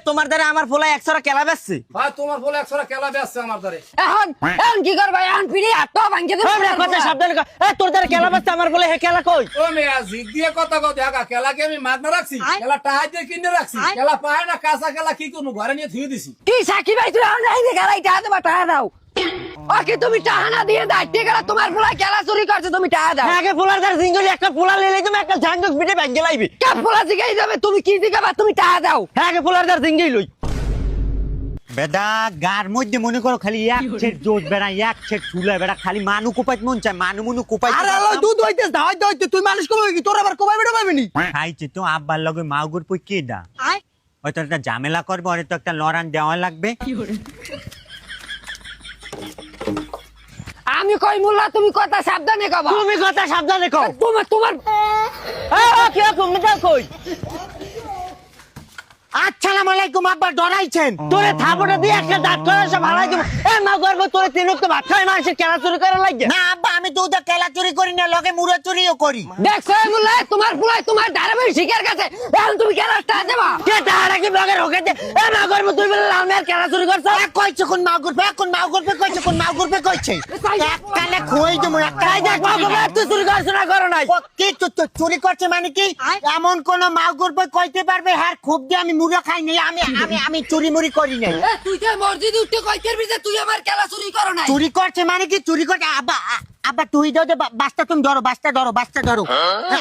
তোমার দ্বারা আমার ফোলা 100 কেলা বেচছে। ভাই তোমার বলে 100 কেলা বেচছে আমার দ্বারে। এখন এখন কি করবা? এখন ফিরে হাত ভাঙ্গে দেব। কথা সাবধানে কও। তোর দ্বারা কেলা বেচছে আমার বলে হে কেলা কই? ও মেয়া জিগ দিয়ে কথা কও দেখা কেলাকে আমি মাগনা রাখছি, কেলা টাকা দিয়ে কিনে রাখছি, কেলা পায় না কাঁচা কেলা কি করবো ঘরে নিয়ে থুয়ে দিছি। কি সাকি ভাই তুই এখন এই গেলাই টাকা দেবা, টাকা দাও। ওকে তুমি টাকা না দিয়ে দাইতে গেলা, তোমার ফুলা খেলা চুরি করছে, তুমি টাকা দাও। আগে ফোলার দ্বারা জিঙ্গলি একটা ফোলা লইলে তুমি একটা ঝাঙ্গক পিটে ব্যাংকে লাইবি। কে ফুলা জিগাই যাবে, তুমি কি জিগাবা, তুমি টাকা দাও। আগে ফোলার দ্বারা জিঙ্গি লই। বেদা গার মধ্যে মনে করো খালি এক ছেট জোট বেড়া, এক ছেট চুলা বেড়া, খালি মানু কোপাইত মন চায়, মানু মুনু কোপাইত। আরে আলো দুধ হইতেছ না, হইতে তুই মানুষ কবে কি তোর আবার কবে বেটা পাবিনি? খাইছে তো আব্বার লগে মাউগুর পই কে দা হয়তো একটা ঝামেলা করবে, ওরে তো একটা লড়ান দেওয়া লাগবে। আমি কই মোল্লা, তুমি কথা সাবধানে কবা। তুমি কথা সাবধানে কও। তোমার তোমার কি তুমি দাও কই? আসসালামু আলাইকুম আব্বা, ডরাইছেন? তোরে থাপড়া দিয়ে একটা দাঁত করে সব হারাই দেব। মা গর্ব তোরে তিনক তো ভাত খাই মানুষের কেলা চুরি করা লাগে না আব্বা, আমি তো ওদের কেলা চুরি করি না, লগে মুড়ো চুরিও করি। দেখছো মোল্লা, তোমার ফুলাই তোমার ধারাবাহিক শিকার কাছে, এখন তুমি কেন টাকা দেবা? কে তাহারা কি ব্লগের হোকে দে? মা গর্ব তুই বলে লাল মেয়ের কেলা চুরি করছ? কইছে কোন মাউগুর পে, কোন মাউগুর পে কইছে, কোন মাউগুর পে কইছে। এক কালে খুঁই দেবো, এক তাই দেখ মা গর্ব তুই চুরি করছ না করো নাই? কি চুরি করছে মানে কি? এমন কোন মাউগুর পে কইতে পারবে হ্যাঁ খুব দিয়ে আমি মুড়ো খাই নাই, আমি চুরি মুড়ি করি নাই। তুই যে মসজিদে উঠতে কইতের বিজে তুই আমার খেলা চুরি করো নাই। চুরি করছে মানে কি? চুরি করছে আব্বা, আব্বা তুই দাও যে বাস্তা, তুমি ধরো, বাস্তা ধরো, বাস্তা ধরো।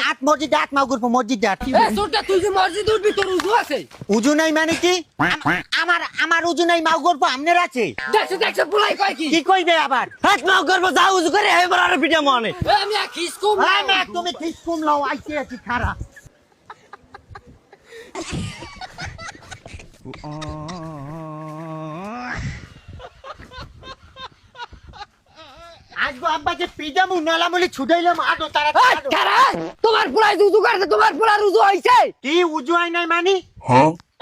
আট মসজিদে আট মাউগুর পে, মসজিদে আট। তোরটা তুই যে মসজিদে উঠবি, তোর উজু আছে? উজু নাই মানে কি? আমার উজু নাই, মাউগুর পে আমনের আছে। দেখছো দেখছো ফুলাই কয় কি? কি কইবে আবার? হাত মা গর্ব যা উজু করে এবার আর পিঠা মনে। আমি আর খিস কম হ্যাঁ না, তুমি ঠিক কম লও, আইছে আছি খারাপ। আসবো আব্বা যে পিজামু নলামলি ছুটাইলাম, আদো তারা কারা তোমার ফুলাই উজু করছে, তোমার ফুলার উজু হইছে? কি উজু হয় নাই মানে?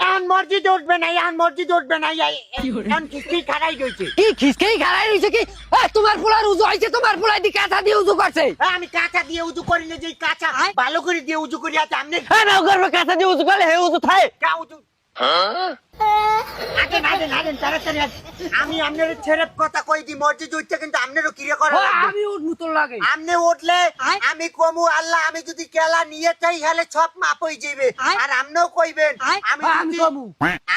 এখন মসজিদে উঠবে না, এখন মসজিদে উঠবে না, এখন কি খারাই রয়েছে। কি খিসকেই খারাই রইছে কি? তোমার ফুলার উজু হইছে, তোমার ফুলাই দি কাঁথা দিয়ে উজু করছে। আমি কাঁচা দিয়ে উজু করি না, যে কাঁচা ভালো করে দিয়ে উজু করি আছে আমনে। মা গর্ব কাছে দিয়ে উজু করলে হে উজু খায়। কা উজু আগে নাদেন তাড়াতাড়ি আমি আপনার ছেড়ে কথা কই দি, মসজিদ উঠতে কিন্তু আপনারও ক্রিয়া করা লাগবে। আমি উঠবো তোর লাগে। আমনে উঠলে আমি কমু আল্লাহ, আমি যদি কেলা নিয়ে চাই হলে সব মাপ হয়ে যাবে। আর আমনেও কইবেন আমি আমি যদি কমু।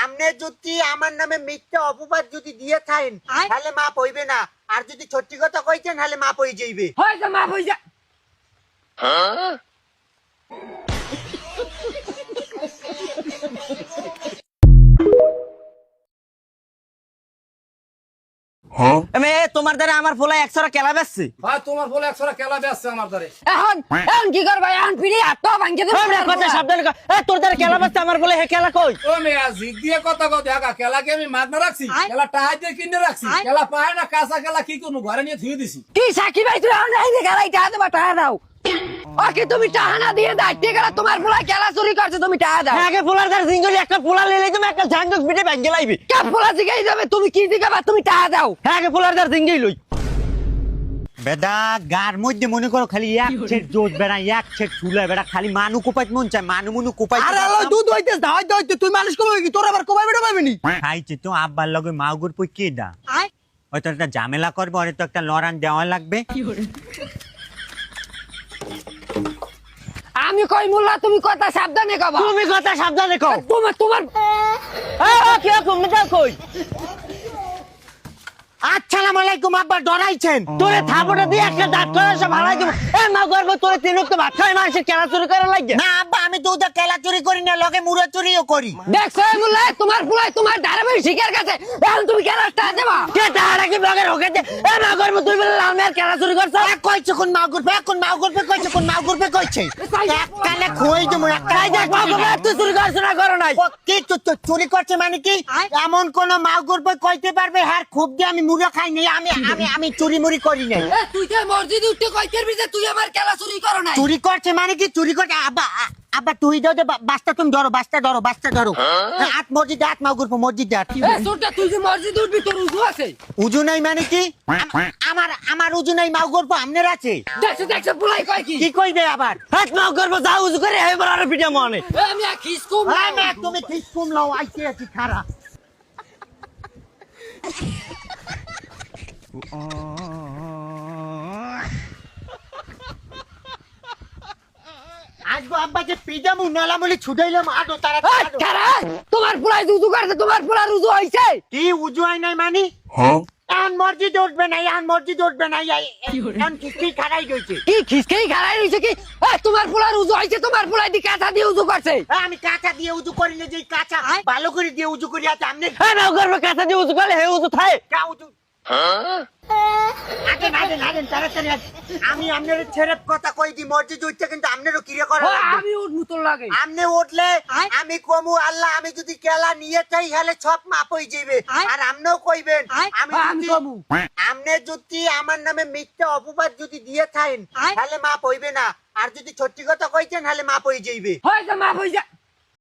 আমনে যদি আমার নামে মিথ্যা অপবাদ যদি দিয়ে থাকেন তাহলে মাপ হইবে না, আর যদি সত্যি কথা কইছেন তাহলে মাপ হয়ে যাইবে। হইছে মাফ হইছে। তোমার দ্বারা আমার ফোলা 100 কেলা বেচছে। ভাই তোমার বলে 100 কেলা বেচছে আমার দ্বারে। এখন এখন কি করবা? এখন ফিরে হাত ভাঙ্গে দেব। কথা সাবধানে কও। তোর দ্বারা কেলা বেচছে আমার বলে হে কেলা কই? ও মেয়া জিগ দিয়ে কথা কও দেখা কেলাকে আমি মাগনা রাখছি, কেলা টাকা দিয়ে কিনে রাখছি, কেলা পায় না কাঁচা কেলা কি করবো ঘরে নিয়ে থুয়ে দিছি। কি সাকি ভাই তুই এখন এই গেলাই টাকা দেবা, টাকা দাও। ওকে তুমি টাকা না দিয়ে দাইতে গেলা, তোমার ফুলা খেলা চুরি করছে, তুমি টাকা দাও। আগে ফোলার দ্বারা জিঙ্গলি একটা ফোলা লইলে তুমি একটা ঝাঙ্গক পিটে ব্যাংকে লাইবি। কে ফুলা জিগাই যাবে, তুমি কি জিগাবা, তুমি টাকা দাও। আগে ফোলার দ্বারা জিঙ্গি লই। বেদা গার মধ্যে মনে করো খালি এক ছেট জোট বেড়া, এক ছেট চুলা বেড়া, খালি মানু কোপাইত মন চায়, মানু মুনু কোপাইত। আরে আলো দুধ হইতেছ না, হইতে তুই মানুষ কবে কি তোর আবার কবে বেটা পাবিনি? খাইছে তো আব্বার লগে মাউগুর পই কে দা হয়তো একটা ঝামেলা করবে, ওরে তো একটা লড়ান দেওয়া লাগবে। আমি কই মোল্লা, তুমি কথা সাবধানে কবা। তুমি কথা সাবধানে কও। তোমার তোমার কি তুমি দাও কই? আসসালামু আলাইকুম আব্বা, ডরাইছেন? তোরে থাপড়া দিয়ে একটা দাঁত করে সব হারাই দেব। মা গর্ব তোরে তিনক তো ভাত খাই মানুষের কেলা চুরি করা লাগে না আব্বা, আমি তো ওদের কেলা চুরি করি না, লগে মুড়ো চুরিও করি। দেখছো মোল্লা, তোমার ফুলাই তোমার ধারাবাহিক শিকার কাছে, এখন তুমি কেন টাকা দেবা? কে তাহারা কি ব্লগের হোকে দে? মা গর্ব তুই বলে লাল মেয়ের কেলা চুরি করছ? কইছে কোন মাউগুর পে, কোন মাউগুর পে কইছে, কোন মাউগুর পে কইছে। এক কালে খুঁই দেবো, এক তাই দেখ মা গর্ব তুই চুরি করছ না করো নাই? কি চুরি করছে মানে কি? এমন কোন মাউগুর পে কইতে পারবে হ্যাঁ খুব দিয়ে আমি মুড়ো খাই নাই, আমি চুরি মুড়ি করি নাই। তুই যে মসজিদে উঠতে কইতের বিজে তুই আমার খেলা চুরি করো নাই। চুরি করছে মানে কি? চুরি করছে আব্বা, আব্বা তুই দাও বাস্তা তুমি ধরো বাস্তা ধরো আট মসজিদে আট মাও করবো মসজিদে আট এ ছোটটা তুই যে মসজিদ উঠবি তোর উজু আছে উজু নাই মানে কি আমার উজু নাই মাও করবো আমনের আছে দেখছো বুলাই কয় কি কি কইবে আবার হাত মাও করবো যা উজু করে এবার আর পিঠা মনে এ আমি খিস কম তুমি ঠিক কুমলাও আইতে আছি খারা আসবো আব্বা যে পিজামু নালামলি ছুটাইলাম আদো তারা কারা তোমার বুলাই উজু করছে তোমার বুলার উজু হইছে কি উজু হয় নাই মানি এখন মসজিদ উঠবে না এখন কি খারাই গেছে কি খিসকেই খারাই রইছে কি এ তোমার বুলার উজু হইছে তোমার বুলাই দি কাঁচা দিয়ে উজু করছে আমি কাঁচা দিয়ে উজু করি না যে কাঁচা ভালো করে দিয়ে উজু করি আছে আমনে হ্যাঁ মাও করবো কাঁচা দিয়ে উজু করলে হে উজু থাকে কা উজু আগে তাড়াতাড়ি আমি আপনার ছেড়ে কথা কই দি মসজিদ উঠতে কিন্তু আপনারও ক্রিয়া করা লাগবে আমি উঠবো তোর লাগে আমনে উঠলে আমি কমু আল্লাহ আমি যদি কেলা নিয়ে চাই হলে সব মাপ হয়ে যাবে আর আমনেও কইবেন আমি যদি কমু আমনে যদি আমার নামে মিথ্যা অপবাদ যদি দিয়ে থাকেন তাহলে মাপ হইবে না আর যদি সত্যি কথা কইছেন তাহলে মাপ হয়ে যাইবে হইছে মাপ হইছে